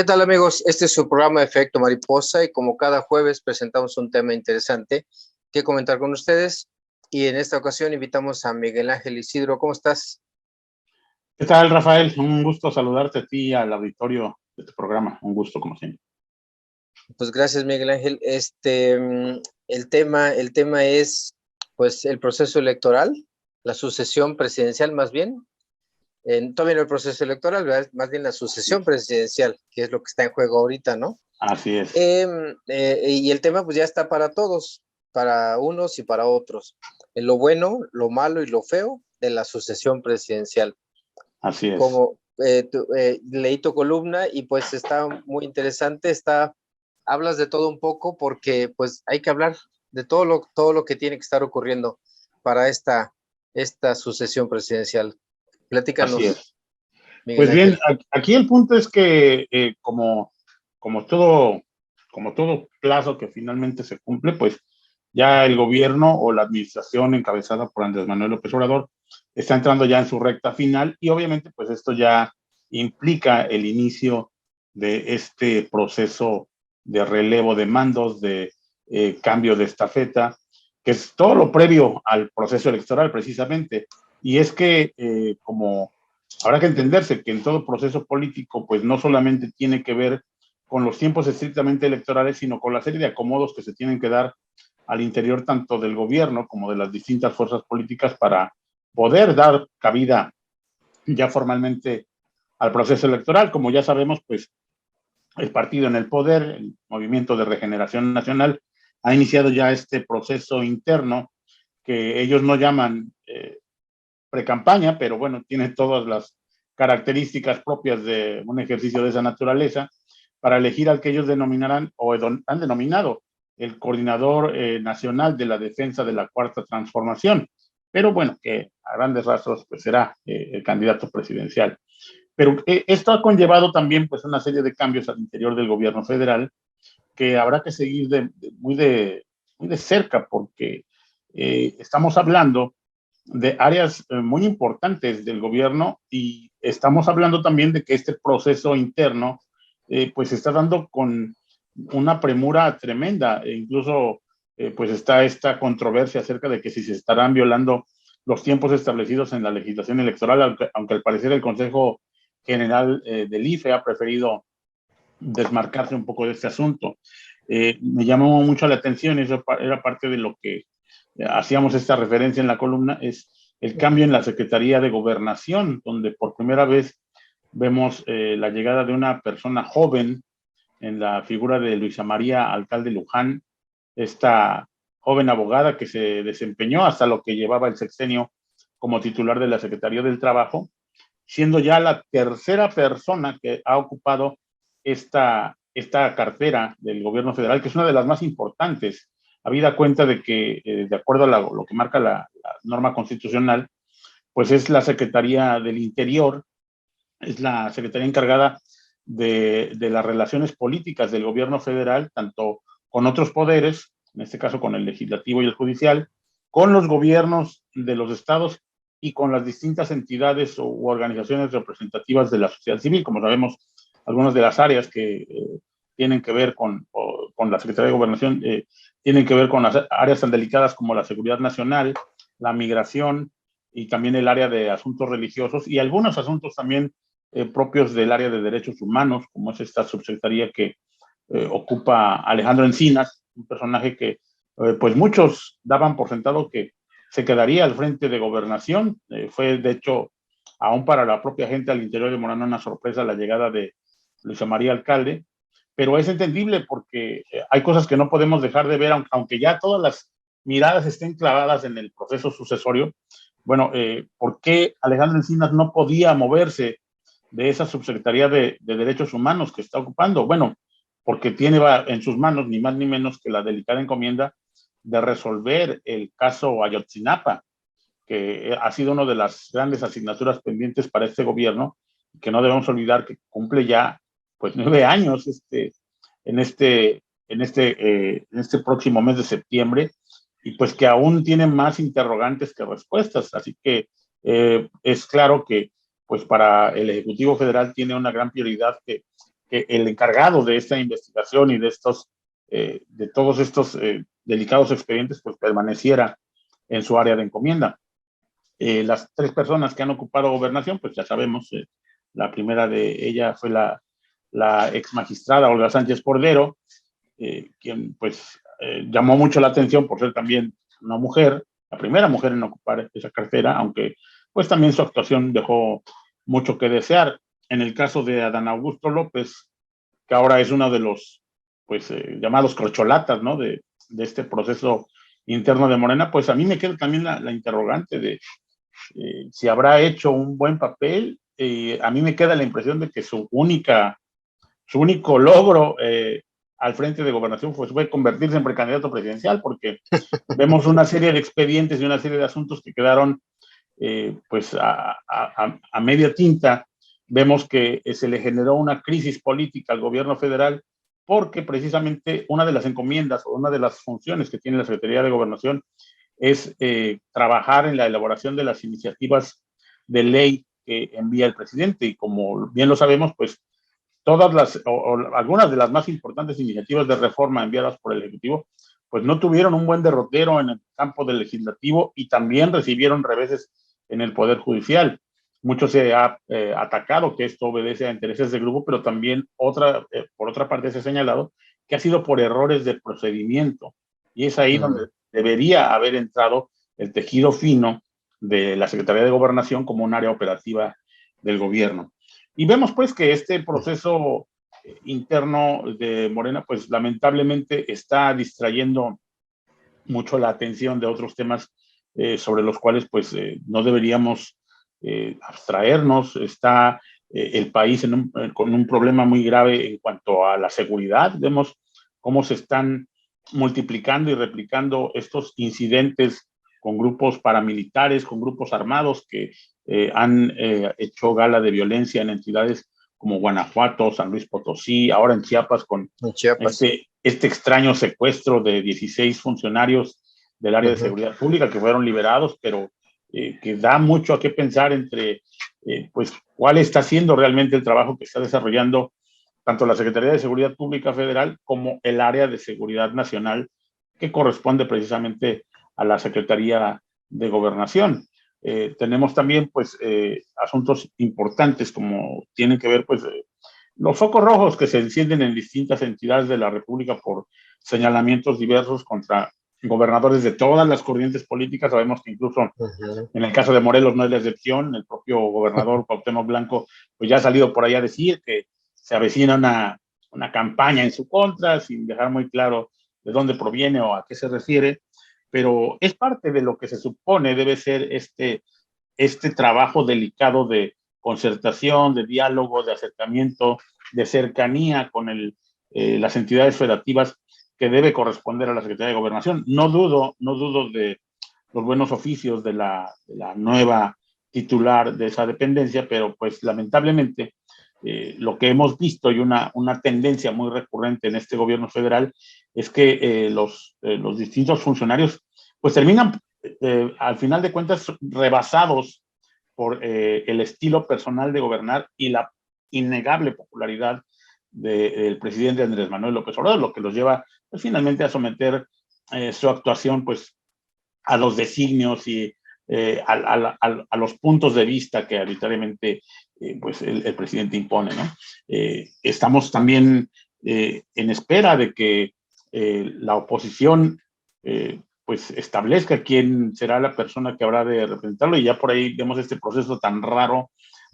¿Qué tal, amigos? Este es su programa Efecto Mariposa y como cada jueves presentamos un tema interesante que comentar con ustedes, y en esta ocasión invitamos a Miguel Ángel Isidro. ¿Cómo estás? ¿Qué tal, Rafael? Un gusto saludarte a ti y al auditorio de tu programa. Un gusto, como siempre. Pues gracias, Miguel Ángel. El tema es pues el proceso electoral, la sucesión presidencial más bien. Todavía no el proceso electoral, ¿verdad? Más bien la sucesión presidencial, que es lo que está en juego ahorita, ¿no? Así es. Y el tema pues ya está para todos, para unos y para otros. En lo bueno, lo malo y lo feo de la sucesión presidencial. Así es. Como leí tu columna y pues está muy interesante, hablas de todo un poco porque pues hay que hablar de todo lo que tiene que estar ocurriendo para esta sucesión presidencial. Así Platícanos, es. Miguel Pues bien, Ángel. aquí el punto es que como todo plazo que finalmente se cumple, pues ya el gobierno o la administración encabezada por Andrés Manuel López Obrador está entrando ya en su recta final y obviamente pues esto ya implica el inicio de este proceso de relevo de mandos, de cambio de estafeta, que es todo lo previo al proceso electoral precisamente. Y es que como habrá que entenderse que en todo proceso político, pues no solamente tiene que ver con los tiempos estrictamente electorales, sino con la serie de acomodos que se tienen que dar al interior tanto del gobierno como de las distintas fuerzas políticas para poder dar cabida ya formalmente al proceso electoral. Como ya sabemos, pues el partido en el poder, el Movimiento de Regeneración Nacional, ha iniciado ya este proceso interno que ellos no llaman pre-campaña, pero bueno, tiene todas las características propias de un ejercicio de esa naturaleza, para elegir al que ellos denominarán o han denominado el coordinador nacional de la defensa de la Cuarta Transformación, pero bueno, que a grandes rasgos pues será el candidato presidencial. Pero esto ha conllevado también pues una serie de cambios al interior del gobierno federal que habrá que seguir muy de cerca porque estamos hablando de áreas muy importantes del gobierno y estamos hablando también de que este proceso interno pues se está dando con una premura tremenda e incluso pues está esta controversia acerca de que si se estarán violando los tiempos establecidos en la legislación electoral, aunque al parecer el Consejo General del IFE ha preferido desmarcarse un poco de este asunto. Me llamó mucho la atención, y eso era parte de lo que hacíamos esta referencia en la columna, es el cambio en la Secretaría de Gobernación, donde por primera vez vemos la llegada de una persona joven en la figura de Luisa María Alcalde Luján, esta joven abogada que se desempeñó hasta lo que llevaba el sexenio como titular de la Secretaría del Trabajo, siendo ya la tercera persona que ha ocupado esta cartera del gobierno federal, que es una de las más importantes, habida cuenta de que, de acuerdo a lo que marca la norma constitucional, pues es la Secretaría del Interior, es la secretaría encargada de las relaciones políticas del gobierno federal, tanto con otros poderes, en este caso con el legislativo y el judicial, con los gobiernos de los estados y con las distintas entidades u organizaciones representativas de la sociedad civil. Como sabemos, algunas de las áreas que tienen que ver con la Secretaría de Gobernación tienen que ver con las áreas tan delicadas como la seguridad nacional, la migración y también el área de asuntos religiosos y algunos asuntos también propios del área de derechos humanos, como es esta subsecretaría que ocupa Alejandro Encinas, un personaje que pues muchos daban por sentado que se quedaría al frente de gobernación. Fue de hecho, aún para la propia gente al interior de Morena, una sorpresa la llegada de Luisa María Alcalde, pero es entendible porque hay cosas que no podemos dejar de ver, aunque ya todas las miradas estén clavadas en el proceso sucesorio. Bueno, ¿por qué Alejandro Encinas no podía moverse de esa subsecretaría de Derechos Humanos que está ocupando? Bueno, porque tiene en sus manos ni más ni menos que la delicada encomienda de resolver el caso Ayotzinapa, que ha sido una de las grandes asignaturas pendientes para este gobierno, que no debemos olvidar que cumple ya pues 9 años en este próximo mes de septiembre, y pues que aún tiene más interrogantes que respuestas. Así que es claro que pues para el Ejecutivo Federal tiene una gran prioridad que que el encargado de esta investigación y de todos estos delicados expedientes, pues permaneciera en su área de encomienda. Las 3 personas que han ocupado gobernación, pues ya sabemos, la primera de ellas fue la ex magistrada Olga Sánchez Cordero, quien pues llamó mucho la atención por ser también una mujer, la primera mujer en ocupar esa cartera, aunque pues también su actuación dejó mucho que desear. En el caso de Adán Augusto López, que ahora es uno de los pues llamados corcholatas, ¿no? De este proceso interno de Morena, pues a mí me queda también la interrogante de si habrá hecho un buen papel. A mí me queda la impresión de que su único logro al frente de gobernación fue convertirse en precandidato presidencial, porque vemos una serie de expedientes y una serie de asuntos que quedaron pues a media tinta. Vemos que se le generó una crisis política al gobierno federal porque precisamente una de las encomiendas o una de las funciones que tiene la Secretaría de Gobernación es trabajar en la elaboración de las iniciativas de ley que envía el presidente, y como bien lo sabemos, pues todas o algunas de las más importantes iniciativas de reforma enviadas por el Ejecutivo, pues no tuvieron un buen derrotero en el campo del legislativo y también recibieron reveses en el Poder Judicial. Mucho se ha atacado que esto obedece a intereses de grupo, pero también por otra parte se ha señalado que ha sido por errores de procedimiento. Y es ahí donde debería haber entrado el tejido fino de la Secretaría de Gobernación como un área operativa del gobierno. Y vemos pues que este proceso interno de Morena pues lamentablemente está distrayendo mucho la atención de otros temas sobre los cuales pues no deberíamos abstraernos. Está el país con un problema muy grave en cuanto a la seguridad. Vemos cómo se están multiplicando y replicando estos incidentes con grupos paramilitares, con grupos armados que han hecho gala de violencia en entidades como Guanajuato, San Luis Potosí, ahora en Chiapas con este extraño secuestro de 16 funcionarios del área de seguridad pública que fueron liberados, pero que da mucho a qué pensar entre pues cuál está siendo realmente el trabajo que está desarrollando tanto la Secretaría de Seguridad Pública Federal como el área de seguridad nacional que corresponde precisamente a la Secretaría de Gobernación. Tenemos también pues asuntos importantes como tienen que ver pues los focos rojos que se encienden en distintas entidades de la República por señalamientos diversos contra gobernadores de todas las corrientes políticas. Sabemos que incluso en el caso de Morelos no es la excepción. El propio gobernador Cuauhtémoc Blanco pues ya ha salido por allá a decir que se avecina una campaña en su contra, sin dejar muy claro de dónde proviene o a qué se refiere, pero es parte de lo que se supone debe ser este trabajo delicado de concertación, de diálogo, de acercamiento, de cercanía con las entidades federativas que debe corresponder a la Secretaría de Gobernación. No dudo de los buenos oficios de la nueva titular de esa dependencia, pero pues lamentablemente lo que hemos visto y una tendencia muy recurrente en este gobierno federal es que los distintos funcionarios pues terminan al final de cuentas rebasados por el estilo personal de gobernar y la innegable popularidad del presidente Andrés Manuel López Obrador, lo que los lleva pues, finalmente a someter su actuación pues a los designios y a los puntos de vista que arbitrariamente pues el presidente impone, ¿no? Estamos también en espera de que la oposición pues establezca quién será la persona que habrá de representarlo, y ya por ahí vemos este proceso tan raro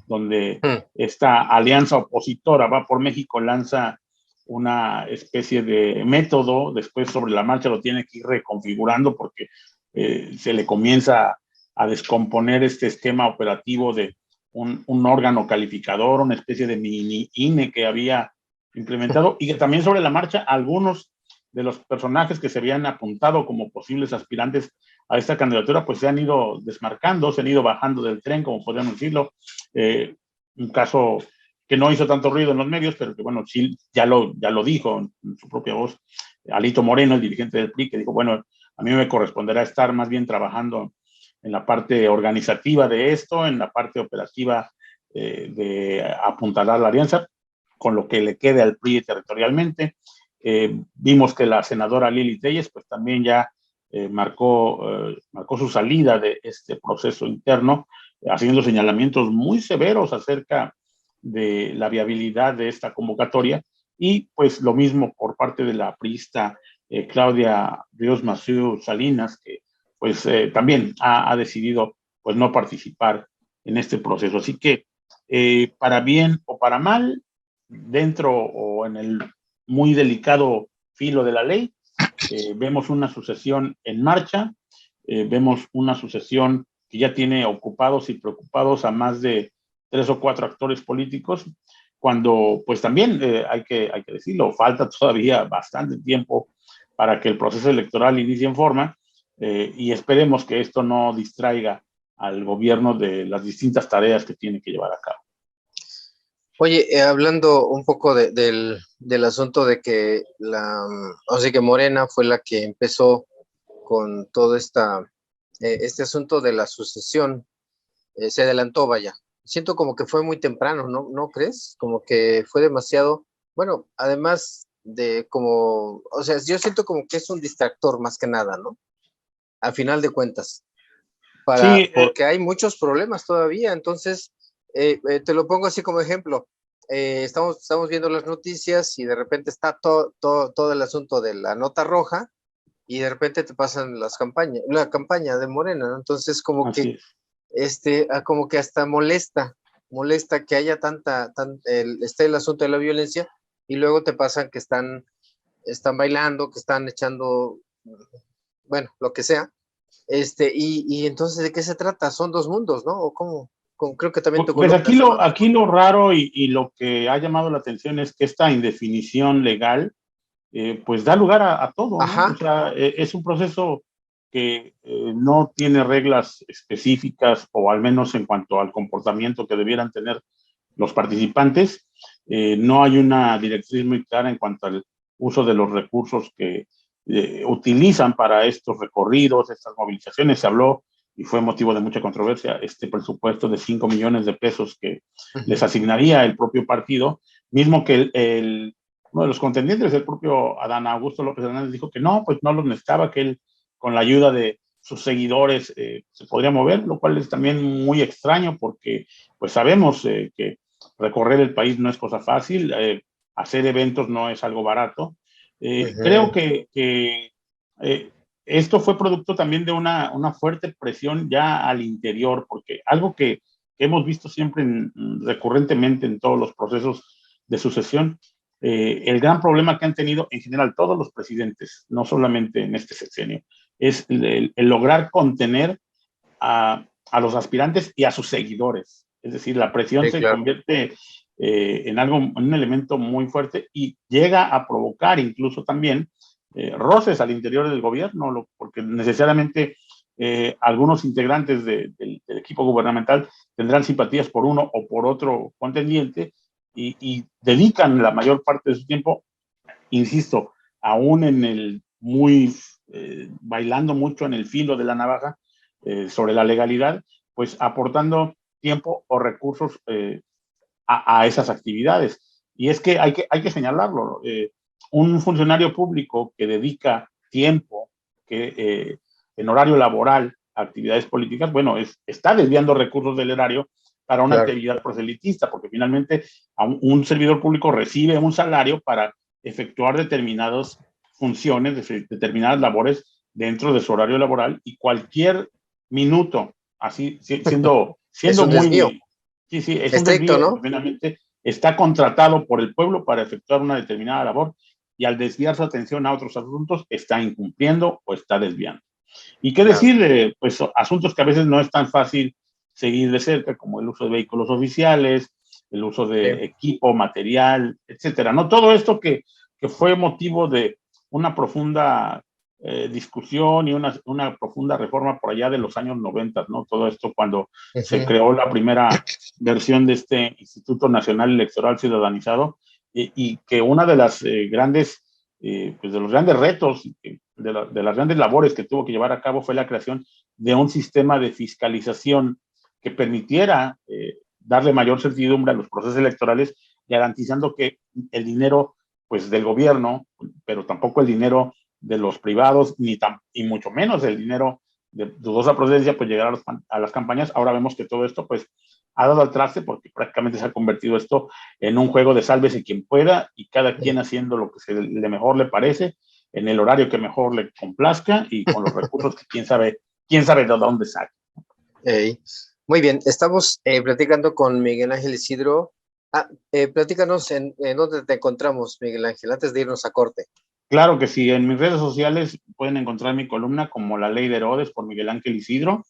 donde esta alianza opositora Va por México lanza una especie de método, después sobre la marcha lo tiene que ir reconfigurando porque se le comienza a descomponer este esquema operativo de un órgano calificador, una especie de mini INE que había implementado, y que también sobre la marcha algunos de los personajes que se habían apuntado como posibles aspirantes a esta candidatura, pues se han ido desmarcando, se han ido bajando del tren, como podríamos decirlo. Un caso que no hizo tanto ruido en los medios, pero que bueno, sí, ya lo dijo en su propia voz, Alito Moreno, el dirigente del PRI, que dijo, bueno, a mí me corresponderá estar más bien trabajando en la parte organizativa de esto, en la parte operativa de apuntalar la alianza. con lo que le quede al PRI territorialmente. Vimos que la senadora Lili Telles pues también ya marcó su salida de este proceso interno, haciendo señalamientos muy severos acerca de la viabilidad de esta convocatoria, y pues lo mismo por parte de la priista Claudia Ríos Massieu Salinas, que pues también ha decidido pues no participar en este proceso. Así que para bien o para mal, dentro o en el muy delicado filo de la ley, vemos una sucesión en marcha, vemos una sucesión que ya tiene ocupados y preocupados a más de 3 o 4 actores políticos, cuando pues también hay que decirlo, falta todavía bastante tiempo para que el proceso electoral inicie en forma, y esperemos que esto no distraiga al gobierno de las distintas tareas que tiene que llevar a cabo. Oye, hablando un poco del asunto de que o sea, que Morena fue la que empezó con todo este asunto de la sucesión, se adelantó, vaya. Siento como que fue muy temprano, ¿no crees? Como que fue demasiado, bueno, además de como, o sea, yo siento como que es un distractor más que nada, ¿no? A final de cuentas, Sí, porque hay muchos problemas todavía, entonces, te lo pongo así como ejemplo. Estamos viendo las noticias y de repente está todo el asunto de la nota roja y de repente te pasan la campaña de Morena, ¿no? Entonces así es. como que hasta molesta que haya esté el asunto de la violencia y luego te pasan que están bailando, que están echando, bueno, lo que sea. Y entonces, ¿de qué se trata? Son dos mundos, ¿no? ¿O cómo? Creo que también tu Pues columna se llama. aquí lo raro y lo que ha llamado la atención es que esta indefinición legal pues da lugar a todo, ¿no? O Ajá, sea, es un proceso que no tiene reglas específicas, o al menos en cuanto al comportamiento que debieran tener los participantes. No hay una directriz muy clara en cuanto al uso de los recursos que utilizan para estos recorridos, estas movilizaciones. Se habló y fue motivo de mucha controversia este presupuesto de 5 millones de pesos que les uh-huh, asignaría el propio partido, mismo que uno de los contendientes, el propio Adán Augusto López Hernández, dijo que no, pues no los necesitaba, que él con la ayuda de sus seguidores se podría mover, lo cual es también muy extraño porque pues sabemos que recorrer el país no es cosa fácil, hacer eventos no es algo barato. Creo uh-huh. que esto fue producto también de una fuerte presión ya al interior, porque algo que hemos visto siempre recurrentemente en todos los procesos de sucesión, el gran problema que han tenido en general todos los presidentes, no solamente en este sexenio, es el lograr contener a los aspirantes y a sus seguidores. Es decir, la presión Sí, se claro. convierte en un elemento muy fuerte y llega a provocar incluso también roces al interior del gobierno, porque necesariamente algunos integrantes del equipo gubernamental tendrán simpatías por uno o por otro contendiente y dedican la mayor parte de su tiempo, insisto, aún en el bailando mucho en el filo de la navaja sobre la legalidad, pues aportando tiempo o recursos a esas actividades. Y es que hay que señalarlo, un funcionario público que dedica tiempo en horario laboral a actividades políticas, bueno, está desviando recursos del erario para una Claro. actividad proselitista, porque finalmente un servidor público recibe un salario para efectuar determinadas funciones, determinadas labores dentro de su horario laboral, y cualquier minuto, así Es siendo un desvío muy, sí, sí, es un estricto, desvío, porque ¿no? finalmente está contratado por el pueblo para efectuar una determinada labor, y al desviar su atención a otros asuntos está incumpliendo o está desviando. ¿Y qué Claro. decir de pues, asuntos que a veces no es tan fácil seguir de cerca, como el uso de vehículos oficiales, el uso de Sí. equipo, material, etcétera? ¿No? Todo esto que fue motivo de una profunda discusión y una profunda reforma por allá de los años 90, ¿no? Todo esto cuando se Uh-huh. creó la primera versión de este Instituto Nacional Electoral Ciudadanizado, y que una de las pues de los grandes retos, de las grandes labores que tuvo que llevar a cabo fue la creación de un sistema de fiscalización que permitiera darle mayor certidumbre a los procesos electorales garantizando que el dinero pues del gobierno, pero tampoco el dinero de los privados, y mucho menos el dinero de dudosa procedencia, pues llegar a las campañas. Ahora vemos que todo esto pues ha dado al traste porque prácticamente se ha convertido esto en un juego de sálvese quien pueda y cada quien haciendo lo que le mejor le parece, en el horario que mejor le complazca y con los recursos que quién sabe de dónde saque. Muy bien, estamos platicando con Miguel Ángel Isidro. Platícanos en dónde te encontramos, Miguel Ángel, antes de irnos a corte. Claro que sí, en mis redes sociales pueden encontrar mi columna como La Ley de Herodes por Miguel Ángel Isidro.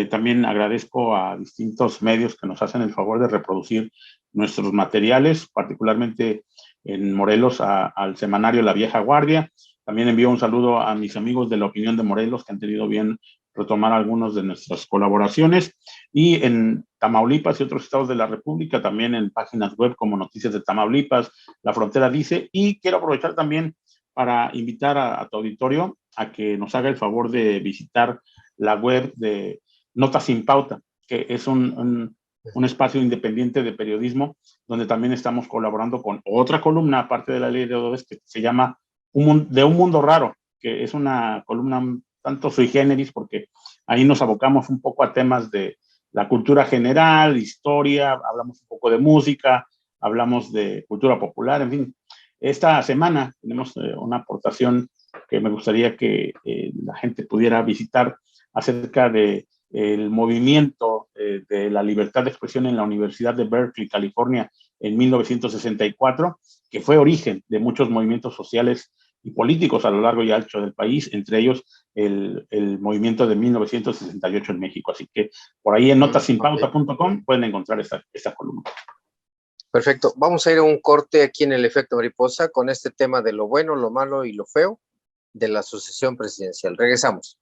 También agradezco a distintos medios que nos hacen el favor de reproducir nuestros materiales, particularmente en Morelos al semanario La Vieja Guardia. También envío un saludo a mis amigos de La Opinión de Morelos que han tenido bien retomar algunas de nuestras colaboraciones, y en Tamaulipas y otros estados de la República, también en páginas web como Noticias de Tamaulipas, La Frontera Dice, y quiero aprovechar también para invitar a tu auditorio a que nos haga el favor de visitar la web de Notas sin Pauta, que es un espacio independiente de periodismo, donde también estamos colaborando con otra columna, aparte de La Ley de Herodes, que se llama De un Mundo Raro, que es una columna tanto sui generis, porque ahí nos abocamos un poco a temas de la cultura general, historia, hablamos un poco de música, hablamos de cultura popular, en fin. Esta semana tenemos una aportación que me gustaría que la gente pudiera visitar acerca de el movimiento de la libertad de expresión en la Universidad de Berkeley, California, en 1964, que fue origen de muchos movimientos sociales y políticos a lo largo y ancho del país, entre ellos el movimiento de 1968 en México. Así que por ahí en notasinpauta.com pueden encontrar esta columna. Perfecto. Vamos a ir a un corte aquí en el Efecto Mariposa con este tema de lo bueno, lo malo y lo feo de la sucesión presidencial. Regresamos.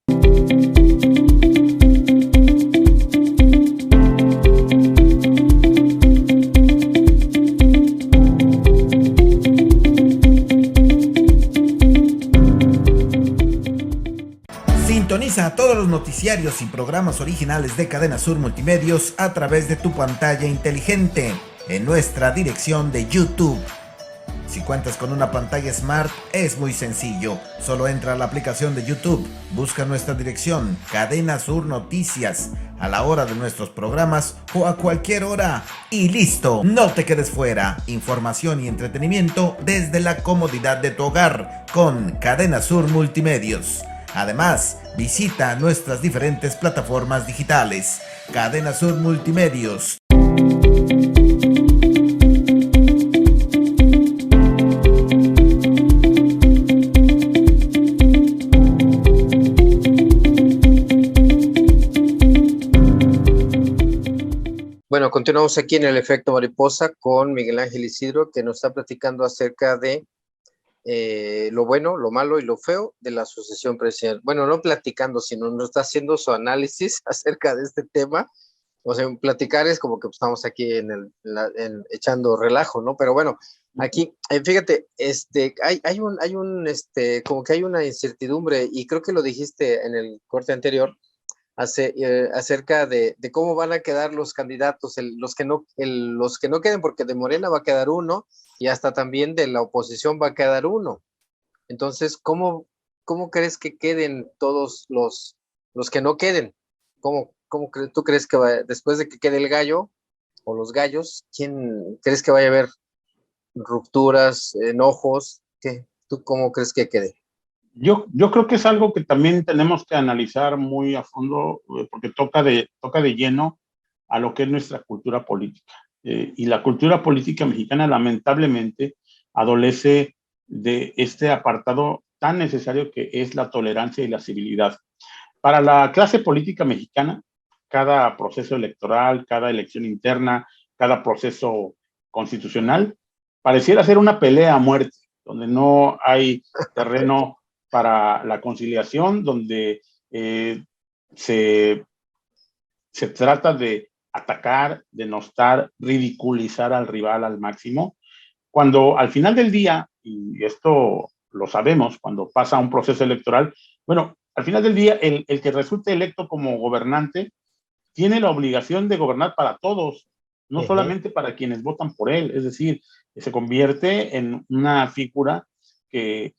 Sintoniza todos los noticiarios y programas originales de Cadena Sur Multimedios a través de tu pantalla inteligente en nuestra dirección de YouTube. Si cuentas con una pantalla Smart, es muy sencillo. Solo entra a la aplicación de YouTube, busca nuestra dirección, Cadena Sur Noticias, a la hora de nuestros programas o a cualquier hora. Y listo, no te quedes fuera. Información y entretenimiento desde la comodidad de tu hogar con Cadena Sur Multimedios. Además, visita nuestras diferentes plataformas digitales. Cadena Sur Multimedios. Bueno, continuamos aquí en el Efecto Mariposa con Miguel Ángel Isidro, que nos está platicando acerca de lo bueno, lo malo y lo feo de la sucesión presidencial. Bueno, no platicando, sino nos está haciendo su análisis acerca de este tema. O sea, platicar es como que estamos aquí echando relajo, ¿no? Pero bueno, aquí, fíjate, como que hay una incertidumbre, y creo que lo dijiste en el corte anterior, acerca de cómo van a quedar los candidatos, los que no queden, porque de Morena va a quedar uno, y hasta también de la oposición va a quedar uno. Entonces, ¿cómo crees que queden todos los que no queden? ¿Tú crees que después de que quede el gallo o los gallos, quién crees que vaya a haber rupturas, enojos? ¿Tú cómo crees que quede? Yo creo que es algo que también tenemos que analizar muy a fondo, porque toca de lleno a lo que es nuestra cultura política. Y la cultura política mexicana lamentablemente adolece de este apartado tan necesario que es la tolerancia y la civilidad. Para la clase política mexicana, cada proceso electoral, cada elección interna, cada proceso constitucional, pareciera ser una pelea a muerte, donde no hay terreno para la conciliación, donde se trata de atacar, denostar, ridiculizar al rival al máximo, cuando al final del día, y esto lo sabemos, cuando pasa un proceso electoral, bueno, al final del día, el que resulte electo como gobernante tiene la obligación de gobernar para todos, no solamente para quienes votan por él, es decir, se convierte en una figura que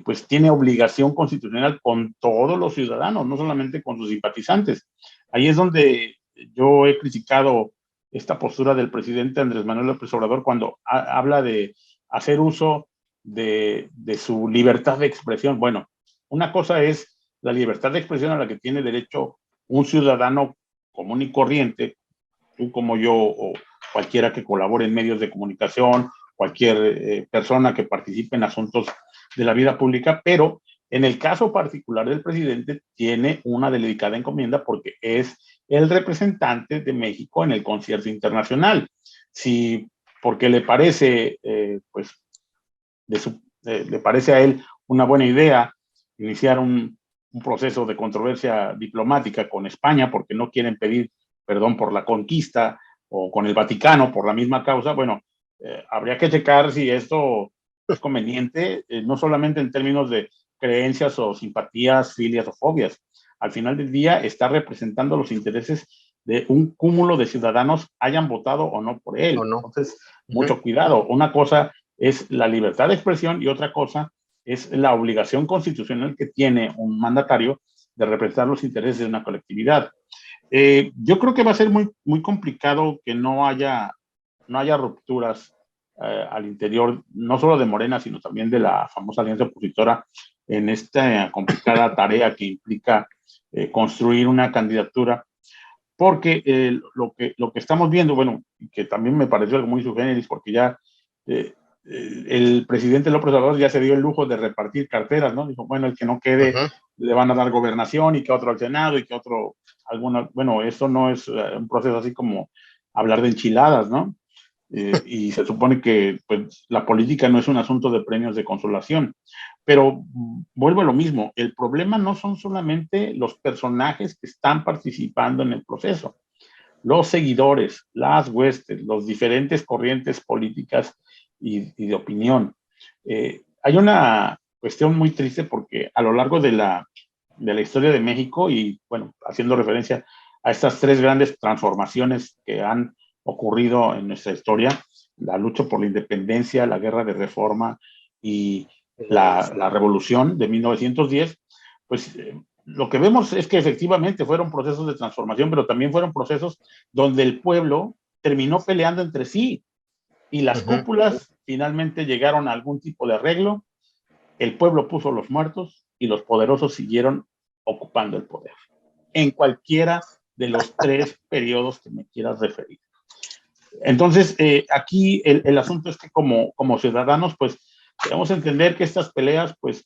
pues tiene obligación constitucional con todos los ciudadanos, no solamente con sus simpatizantes. Ahí es donde yo he criticado esta postura del presidente Andrés Manuel López Obrador cuando habla de hacer uso de su libertad de expresión. Bueno, una cosa es la libertad de expresión a la que tiene derecho un ciudadano común y corriente, tú como yo o cualquiera que colabore en medios de comunicación, cualquier persona que participe en asuntos de la vida pública, pero en el caso particular del presidente tiene una delicada encomienda porque es el representante de México en el concierto internacional. Si porque le parece, pues, le parece a él una buena idea iniciar un proceso de controversia diplomática con España porque no quieren pedir perdón por la conquista, o con el Vaticano por la misma causa, bueno, habría que checar si esto es conveniente, no solamente en términos de creencias o simpatías, filias o fobias. Al final del día está representando los intereses de un cúmulo de ciudadanos, hayan votado o no por él. ¿O no? Entonces, mucho cuidado. Una cosa es la libertad de expresión y otra cosa es la obligación constitucional que tiene un mandatario de representar los intereses de una colectividad. Yo creo que va a ser muy, muy complicado que no haya rupturas al interior, no solo de Morena, sino también de la famosa alianza opositora en esta complicada tarea que implica construir una candidatura, porque lo que estamos viendo, bueno, que también me pareció algo muy subgéneris, porque ya el presidente López Obrador ya se dio el lujo de repartir carteras, ¿no? Dijo, bueno, el que no quede le van a dar gobernación y que otro al Senado y que otro alguna, bueno, eso no es un proceso así como hablar de enchiladas, ¿no? Y se supone que pues, la política no es un asunto de premios de consolación, pero vuelvo a lo mismo, el problema no son solamente los personajes que están participando en el proceso, los seguidores, las huestes, los diferentes corrientes políticas y de opinión. Hay una cuestión muy triste porque a lo largo de la historia de México y, bueno, haciendo referencia a estas tres grandes transformaciones que han ocurrido en nuestra historia, la lucha por la independencia, la guerra de reforma y la revolución de 1910, pues lo que vemos es que efectivamente fueron procesos de transformación, pero también fueron procesos donde el pueblo terminó peleando entre sí y las cúpulas finalmente llegaron a algún tipo de arreglo, el pueblo puso los muertos y los poderosos siguieron ocupando el poder, en cualquiera de los tres periodos que me quieras referir. Entonces, aquí el asunto es que como ciudadanos, pues, debemos entender que estas peleas, pues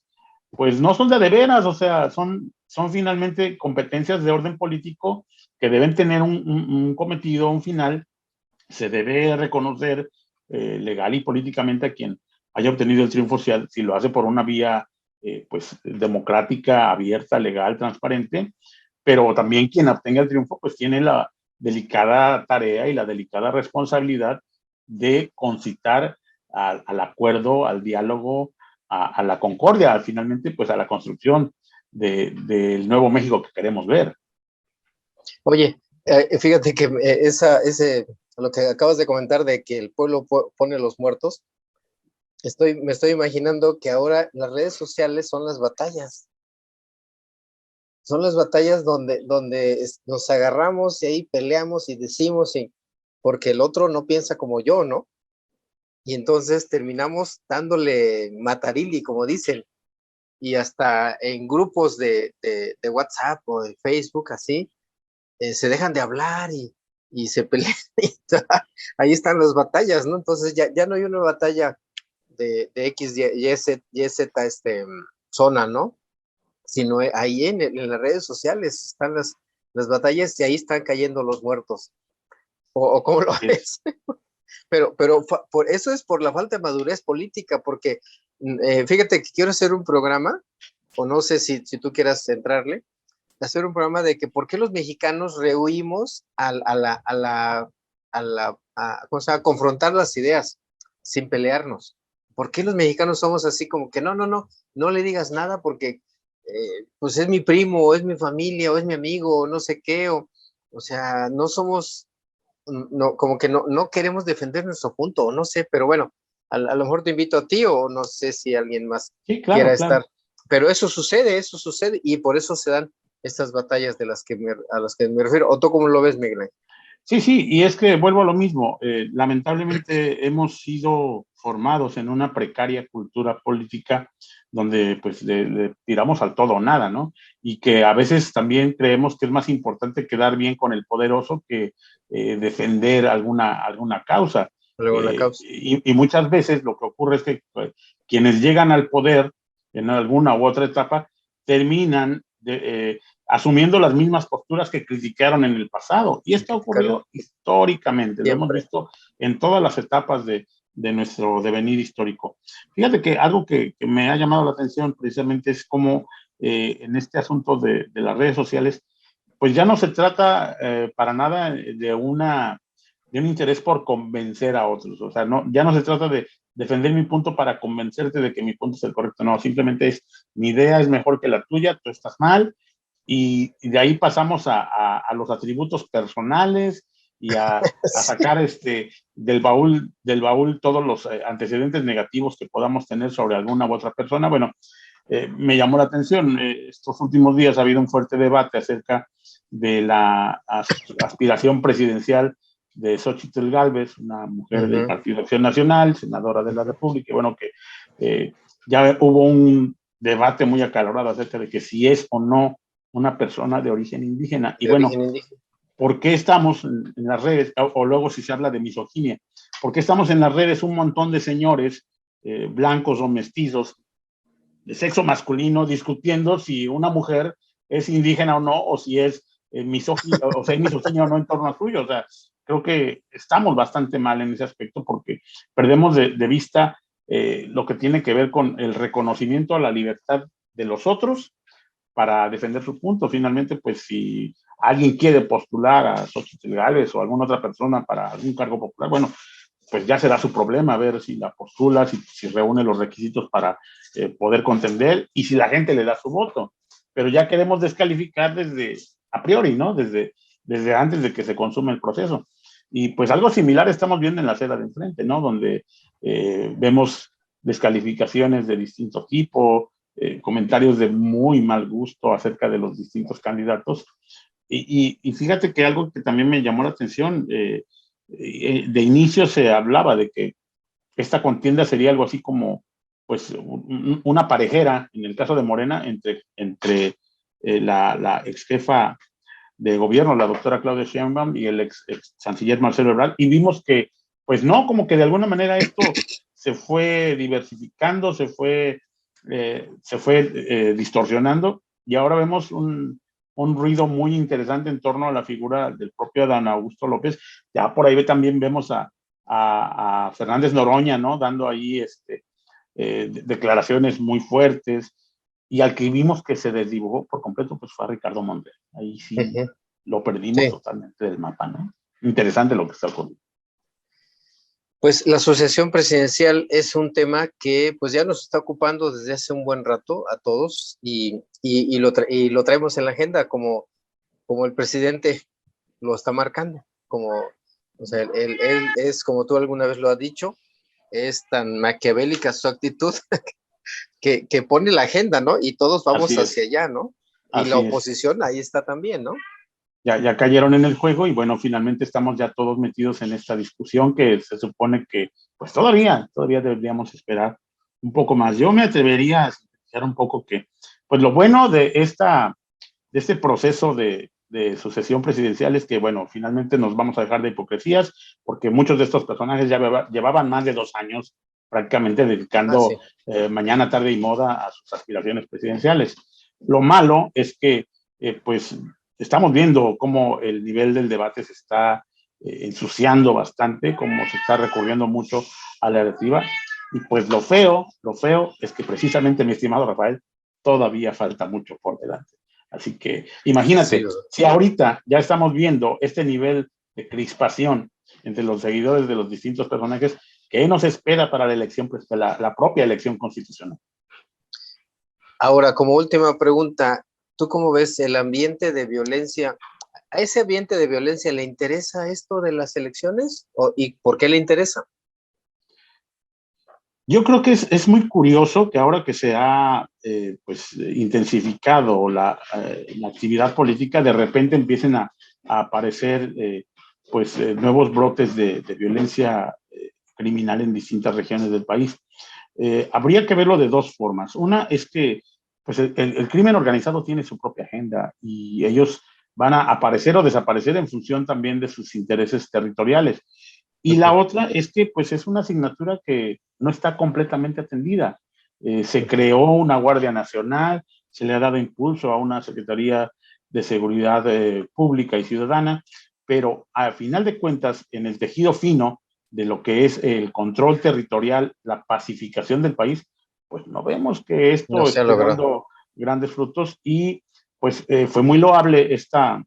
no son de veras, o sea, son finalmente competencias de orden político que deben tener un cometido, un final. Se debe reconocer legal y políticamente a quien haya obtenido el triunfo, si lo hace por una vía pues democrática, abierta, legal, transparente, pero también quien obtenga el triunfo pues tiene la delicada tarea y la delicada responsabilidad de concitar al acuerdo, al diálogo, a la concordia, finalmente pues a la construcción del nuevo México que queremos ver. Oye, fíjate que lo que acabas de comentar de que el pueblo pone los muertos, me estoy imaginando que ahora las redes sociales son las batallas. Son las batallas donde nos agarramos y ahí peleamos y decimos, porque el otro no piensa como yo, ¿no? Y entonces terminamos dándole matarili, como dicen, y hasta en grupos de WhatsApp o de Facebook, así, se dejan de hablar y se pelean. Ahí están las batallas, ¿no? Entonces ya no hay una batalla de X, Y, Z, zona, ¿no? Sino ahí en las redes sociales están las batallas y ahí están cayendo los muertos. ¿O cómo lo ves? Pero por eso es por la falta de madurez política, porque fíjate que quiero hacer un programa, o no sé si tú quieras entrarle, hacer un programa de que por qué los mexicanos rehuimos a confrontar las ideas sin pelearnos. ¿Por qué los mexicanos somos así como que no le digas nada porque pues es mi primo, o es mi familia, o es mi amigo, o no sé qué, o sea, no somos no, como que no queremos defender nuestro punto, o no sé, pero bueno, a lo mejor te invito a ti o no sé si alguien más Sí, quiera claro, claro. estar, pero eso sucede y por eso se dan estas batallas de a las que me refiero. ¿O tú cómo lo ves, Miguel? Sí, sí, y es que vuelvo a lo mismo. Lamentablemente hemos sido formados en una precaria cultura política donde pues le tiramos al todo o nada, ¿no? Y que a veces también creemos que es más importante quedar bien con el poderoso que defender alguna causa. Luego una causa. Y muchas veces lo que ocurre es que pues, quienes llegan al poder en alguna u otra etapa terminan asumiendo las mismas posturas que criticaron en el pasado. Y esto ha ocurrido históricamente, lo hemos Siempre. visto en todas las etapas de nuestro devenir histórico. Fíjate que algo que me ha llamado la atención precisamente es cómo en este asunto de las redes sociales, pues ya no se trata para nada de un interés por convencer a otros. O sea, no, ya no se trata de defender mi punto para convencerte de que mi punto es el correcto. No, simplemente es mi idea es mejor que la tuya, tú estás mal, y de ahí pasamos a los atributos personales y a Sí. sacar del baúl todos los antecedentes negativos que podamos tener sobre alguna u otra persona. Bueno, me llamó la atención, estos últimos días ha habido un fuerte debate acerca de la aspiración presidencial de Xochitl Gálvez, una mujer del Partido de Acción Nacional, senadora de la República, y bueno, que ya hubo un debate muy acalorado acerca de que si es o no una persona de origen indígena. Y De bueno, origen indígena. ¿por qué estamos en las redes? O luego si se habla de misoginia, ¿por qué estamos en las redes un montón de señores blancos o mestizos de sexo masculino discutiendo si una mujer es indígena o no, o si es misógina, o sea, misoginia o no en torno a suyo? O sea, creo que estamos bastante mal en ese aspecto porque perdemos de vista lo que tiene que ver con el reconocimiento a la libertad de los otros para defender su punto. Finalmente, pues si alguien quiere postular a Xochitl Gálvez o alguna otra persona para algún cargo popular, bueno, pues ya será su problema ver si la postula, si reúne los requisitos para poder contender y si la gente le da su voto. Pero ya queremos descalificar desde a priori, ¿no? Desde antes de que se consume el proceso. Y pues algo similar estamos viendo en la acera de enfrente, ¿no? Donde vemos descalificaciones de distinto tipo, comentarios de muy mal gusto acerca de los distintos candidatos. Y fíjate que algo que también me llamó la atención, de inicio se hablaba de que esta contienda sería algo así como pues una parejera, en el caso de Morena, entre la ex jefa de gobierno, la doctora Claudia Sheinbaum, y el ex canciller Marcelo Ebrard, y vimos que, pues no, como que de alguna manera esto se fue diversificando, se fue distorsionando, y ahora vemos un ruido muy interesante en torno a la figura del propio Adán Augusto López. Ya por ahí también vemos a Fernández Noroña, ¿no? Dando ahí declaraciones muy fuertes, y al que vimos que se desdibujó por completo, pues fue a Ricardo Monreal. Ahí sí lo perdimos Sí. totalmente del mapa, ¿no? Interesante lo que está ocurriendo. Pues la asociación presidencial es un tema que pues ya nos está ocupando desde hace un buen rato a todos y lo traemos en la agenda como el presidente lo está marcando, o sea, él es, como tú alguna vez lo has dicho, es tan maquiavélica su actitud que pone la agenda, ¿no? Y todos vamos Así hacia es, allá, ¿no? Y la así es. oposición ahí está también, ¿no? Ya cayeron en el juego y bueno, finalmente estamos ya todos metidos en esta discusión que se supone que pues todavía deberíamos esperar un poco más. Yo me atrevería a sintetizar un poco que pues lo bueno de este proceso de sucesión presidencial es que, bueno, finalmente nos vamos a dejar de hipocresías, porque muchos de estos personajes ya llevaban más de 2 años prácticamente dedicando Sí. mañana, tarde y moda a sus aspiraciones presidenciales. Lo malo es que, pues, estamos viendo cómo el nivel del debate se está ensuciando bastante, cómo se está recurriendo mucho a la narrativa, y pues lo feo es que precisamente, mi estimado Rafael, todavía falta mucho por delante. Así que Sí, imagínate, si ahorita ya estamos viendo este nivel de crispación entre los seguidores de los distintos personajes, ¿qué nos espera para la elección, pues, la propia elección constitucional? ahora, como última pregunta, ¿tú cómo ves el ambiente de violencia ¿A ese ambiente de violencia le interesa esto de las elecciones? ¿Y por qué le interesa? Yo creo que es muy curioso que ahora que se ha pues, intensificado la actividad política, de repente empiecen a aparecer pues, nuevos brotes de violencia criminal en distintas regiones del país. Habría que verlo de dos formas. Una es que pues, el crimen organizado tiene su propia agenda y ellos van a aparecer o desaparecer en función también de sus intereses territoriales. Y la otra es que pues es una asignatura que no está completamente atendida. Se creó una Guardia Nacional, se le ha dado impulso a una Secretaría de Seguridad Pública y Ciudadana, pero al final de cuentas, en el tejido fino de lo que es el control territorial, la pacificación del país, pues no vemos que No esto se ha esté logrado. dando grandes frutos y pues fue muy loable esta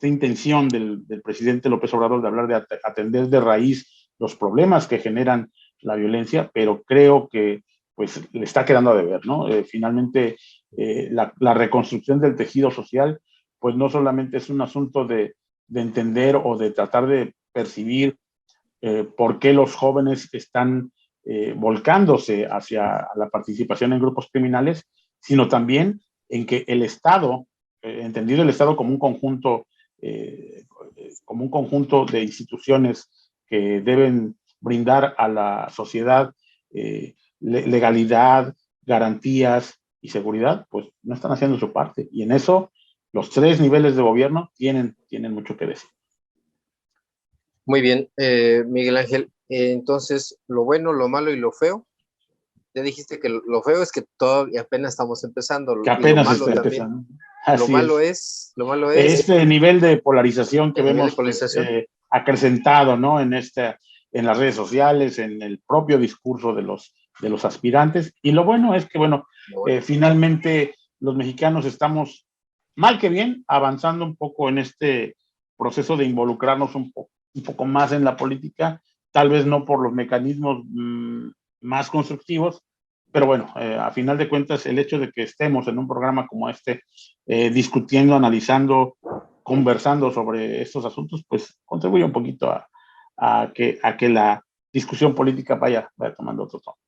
intención del presidente López Obrador de hablar de atender de raíz los problemas que generan la violencia, pero creo que pues le está quedando a deber, ¿no? Finalmente, la reconstrucción del tejido social, pues no solamente es un asunto de entender o de tratar de percibir por qué los jóvenes están volcándose hacia la participación en grupos criminales, sino también en que el Estado, entendido el Estado eh, como un conjunto de instituciones que deben brindar a la sociedad legalidad, garantías y seguridad, pues no están haciendo su parte. Y en eso los tres niveles de gobierno tienen mucho que decir. Muy bien, Miguel Ángel. Entonces, lo bueno, lo malo y lo feo. Ya dijiste que lo feo es que todavía apenas estamos empezando, Que y lo apenas malo está también. empezando. Así Lo malo es este nivel de polarización que el nivel de vemos pues, polarización. acrecentado, ¿no? En las redes sociales, en el propio discurso de los aspirantes. Y lo bueno es que, bueno, finalmente los mexicanos estamos, mal que bien, avanzando un poco en este proceso de involucrarnos un poco más en la política, tal vez no por los mecanismos más constructivos, pero bueno, a final de cuentas, el hecho de que estemos en un programa como este, discutiendo, analizando, conversando sobre estos asuntos, pues contribuye un poquito a que la discusión política vaya tomando otro tono.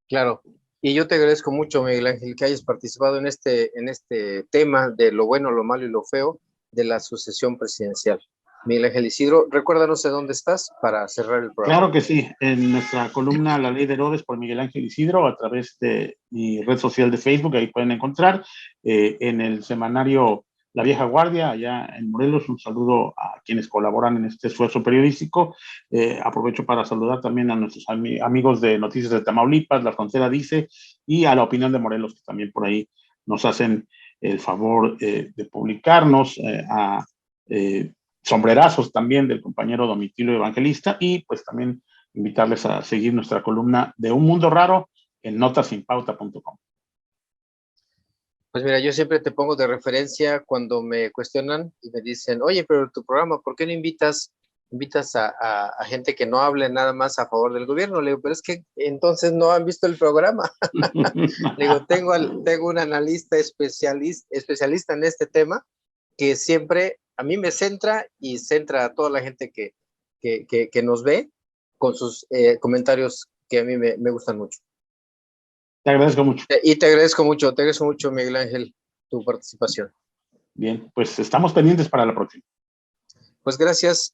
Claro. Y yo te agradezco mucho, Miguel Ángel, que hayas participado en este tema de lo bueno, lo malo y lo feo de la sucesión presidencial. Miguel Ángel Isidro, recuérdanos de dónde estás para cerrar el programa. Claro que sí, en nuestra columna La Ley de Herodes por Miguel Ángel Isidro, a través de mi red social de Facebook, ahí pueden encontrar, en el semanario La Vieja Guardia, allá en Morelos. Un saludo a quienes colaboran en este esfuerzo periodístico. Aprovecho para saludar también a nuestros amigos de Noticias de Tamaulipas, La Frontera Dice, y a La Opinión de Morelos, que también por ahí nos hacen el favor de publicarnos, sombrerazos también del compañero Domitilo Evangelista, y pues también invitarles a seguir nuestra columna de Un Mundo Raro en notasinpauta.com. Pues mira, yo siempre te pongo de referencia cuando me cuestionan y me dicen, oye, pero tu programa, ¿por qué no invitas a gente que no hable nada más a favor del gobierno? Le digo, pero es que entonces no han visto el programa. Le digo, tengo un analista especialista en este tema que siempre a mí me centra y centra a toda la gente que nos ve con sus comentarios que a mí me gustan mucho. Te agradezco mucho. Y te agradezco mucho, Miguel Ángel, tu participación. Bien, pues estamos pendientes para la próxima. Pues gracias,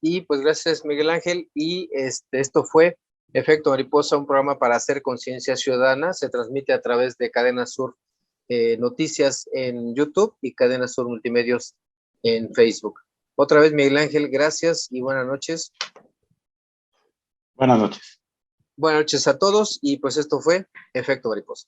Miguel Ángel, y esto fue Efecto Mariposa, un programa para hacer conciencia ciudadana. Se transmite a través de Cadena Sur Noticias en YouTube y Cadena Sur Multimedios en Facebook. Otra vez, Miguel Ángel, gracias y buenas noches. Buenas noches. Buenas noches a todos, y pues esto fue Efecto Mariposa.